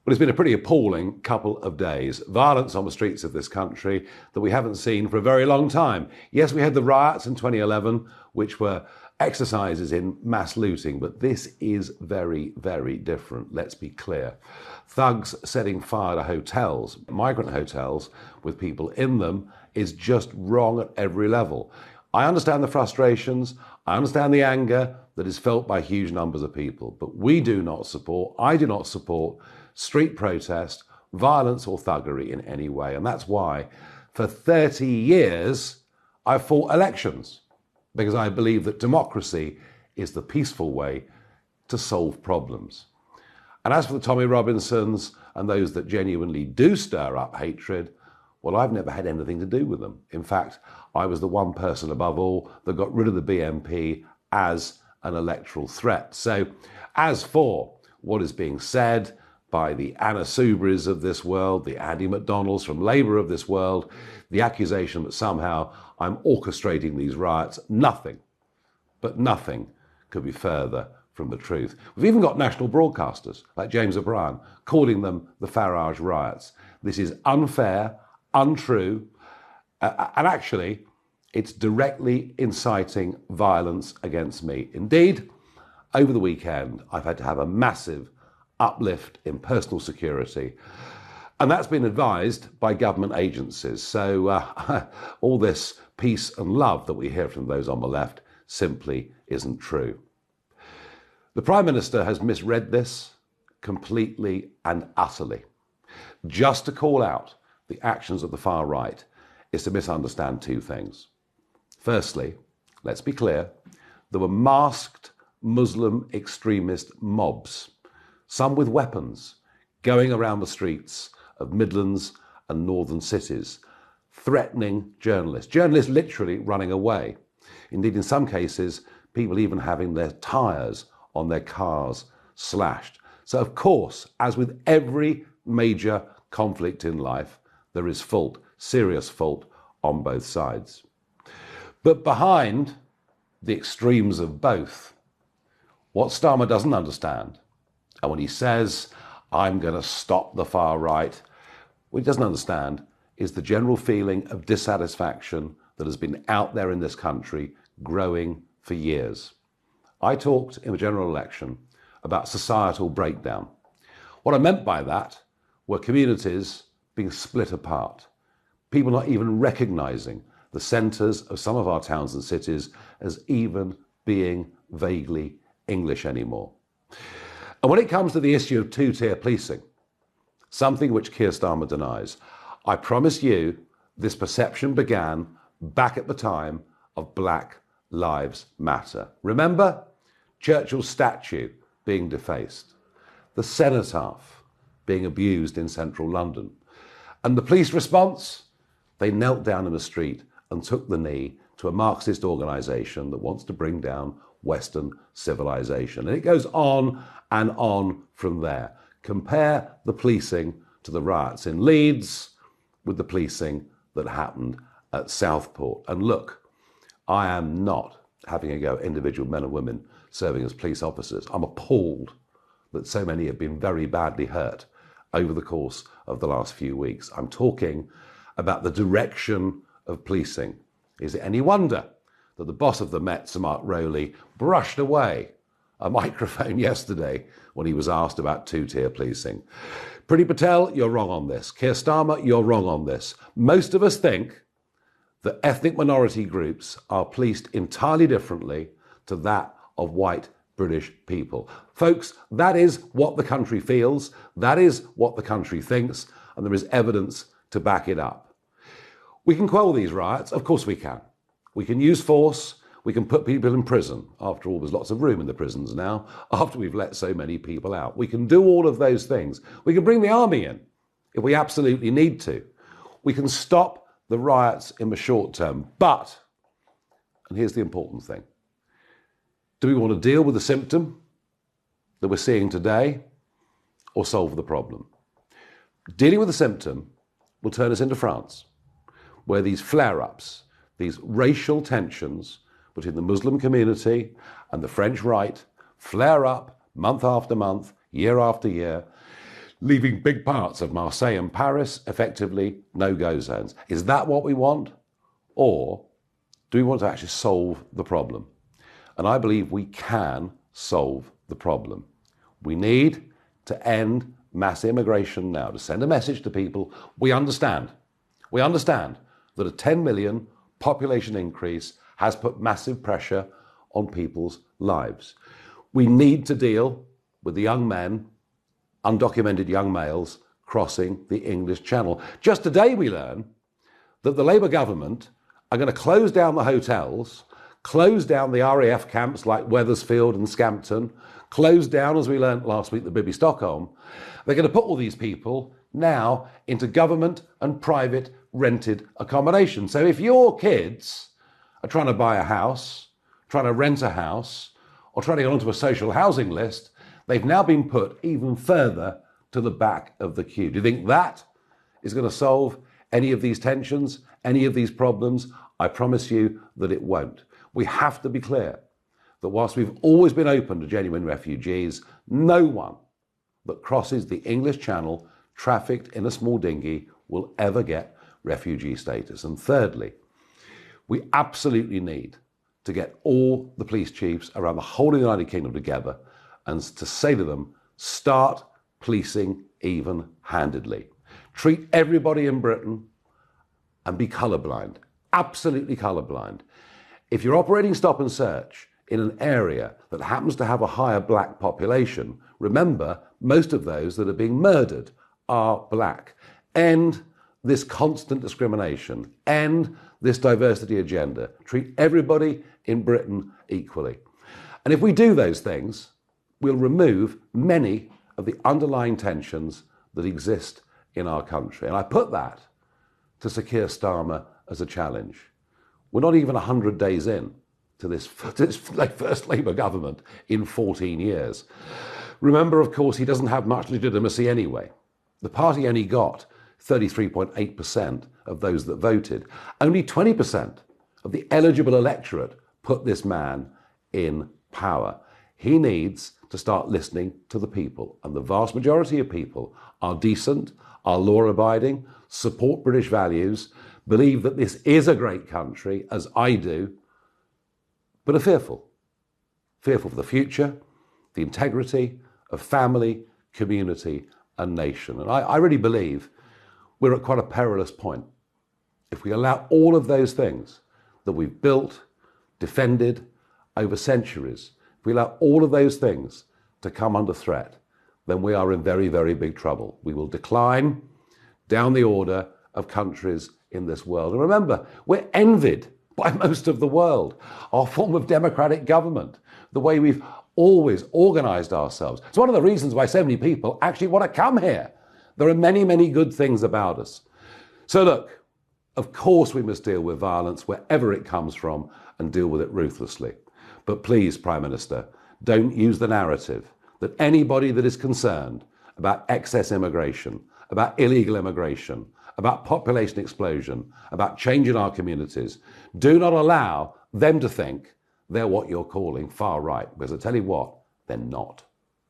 Well, it's been a pretty appalling couple of days. Violence on the streets of this country that we haven't seen for a very long time. Yes, we had the riots in 2011, which were exercises in mass looting, but this is very, very different. Let's be clear. Thugs setting fire to hotels, migrant hotels with people in them, is just wrong at every level. I understand the frustrations. I understand the anger that is felt by huge numbers of people, but I do not support street protest, violence or thuggery in any way. And that's why for 30 years I've fought elections, because I believe that democracy is the peaceful way to solve problems. And as for the Tommy Robinsons and those that genuinely do stir up hatred, well, I've never had anything to do with them. In fact, I was the one person above all that got rid of the BNP as an electoral threat. So as for what is being said by the Anna Soubries of this world, the Andy McDonalds from Labour of this world, the accusation that somehow I'm orchestrating these riots, nothing could be further from the truth. We've even got national broadcasters like James O'Brien calling them the Farage riots. This is unfair, untrue, and actually it's directly inciting violence against me. Indeed, over the weekend, I've had to have a massive uplift in personal security. And that's been advised by government agencies. So all this peace and love that we hear from those on the left simply isn't true. The Prime Minister has misread this completely and utterly. Just to call out the actions of the far right is to misunderstand two things. Firstly, let's be clear, there were masked Muslim extremist mobs, some with weapons, going around the streets of Midlands and northern cities, threatening journalists literally running away. Indeed, in some cases, people even having their tyres on their cars slashed. So of course, as with every major conflict in life, there is fault, serious fault on both sides. But behind the extremes of both, what Starmer doesn't understand, and when he says, I'm going to stop the far right, what he doesn't understand is the general feeling of dissatisfaction that has been out there in this country growing for years. I talked in the general election about societal breakdown. What I meant by that were communities being split apart, people not even recognising the centres of some of our towns and cities as even being vaguely English anymore. And when it comes to the issue of two-tier policing, something which Keir Starmer denies, I promise you this perception began back at the time of Black Lives Matter. Remember Churchill's statue being defaced, the cenotaph being abused in central London, and the police response? They knelt down in the street and took the knee to a Marxist organisation that wants to bring down Western civilization. And it goes on and on from there. Compare the policing to the riots in Leeds with the policing that happened at Southport. And look, I am not having a go at individual men and women serving as police officers. I'm appalled that so many have been very badly hurt over the course of the last few weeks. I'm talking about the direction of policing. Is it any wonder that the boss of the Met, Sir Mark Rowley, brushed away a microphone yesterday when he was asked about two-tier policing? Priti Patel, you're wrong on this. Keir Starmer, you're wrong on this. Most of us think that ethnic minority groups are policed entirely differently to that of white British people. Folks, that is what the country feels, that is what the country thinks, and there is evidence to back it up. We can quell these riots, of course we can. We can use force, we can put people in prison. After all, there's lots of room in the prisons now, after we've let so many people out. We can do all of those things. We can bring the army in if we absolutely need to. We can stop the riots in the short term. But, and here's the important thing, do we want to deal with the symptom that we're seeing today or solve the problem? Dealing with the symptom will turn us into France, where these flare-ups, these racial tensions between the Muslim community and the French right flare up month after month, year after year, leaving big parts of Marseille and Paris effectively no-go zones. Is that what we want? Or do we want to actually solve the problem? And I believe we can solve the problem. We need to end mass immigration now, to send a message to people. We understand that a 10 million population increase has put massive pressure on people's lives. We need to deal with the young men, undocumented young males, crossing the English Channel. Just today we learn that the Labour government are going to close down the hotels, close down the RAF camps like Wethersfield and Scampton, close down, as we learned last week, the Bibby Stockholm. They're going to put all these people now into government and private rented accommodation. So if your kids are trying to buy a house, trying to rent a house, or trying to get onto a social housing list, they've now been put even further to the back of the queue. Do you think that is going to solve any of these tensions, any of these problems? I promise you that it won't. We have to be clear that whilst we've always been open to genuine refugees, no one that crosses the English Channel trafficked in a small dinghy will ever get refugee status. And thirdly, we absolutely need to get all the police chiefs around the whole of the United Kingdom together and to say to them, start policing even-handedly. Treat everybody in Britain and be colourblind, absolutely colourblind. If you're operating stop and search in an area that happens to have a higher black population, remember, most of those that are being murdered are black. End this constant discrimination. End this diversity agenda. Treat everybody in Britain equally. And if we do those things, we'll remove many of the underlying tensions that exist in our country. And I put that to Sir Keir Starmer as a challenge. We're not even 100 days in to this first Labour government in 14 years. Remember, of course, he doesn't have much legitimacy anyway. The party only got 33.8% of those that voted. Only 20% of the eligible electorate put this man in power. He needs to start listening to the people. And the vast majority of people are decent, are law-abiding, support British values, believe that this is a great country, as I do, but are fearful. Fearful for the future, the integrity of family, community, and nation. And I really believe we're at quite a perilous point. If we allow all of those things that we've built, defended over centuries, if we allow all of those things to come under threat, then we are in very, very big trouble. We will decline down the order of countries in this world. And remember, we're envied by most of the world. Our form of democratic government, the way we've always organised ourselves. It's one of the reasons why so many people actually want to come here. There are many, many good things about us. So look, of course we must deal with violence wherever it comes from and deal with it ruthlessly. But please, Prime Minister, don't use the narrative that anybody that is concerned about excess immigration, about illegal immigration, about population explosion, about change in our communities, do not allow them to think they're what you're calling far right, because I tell you what, they're not.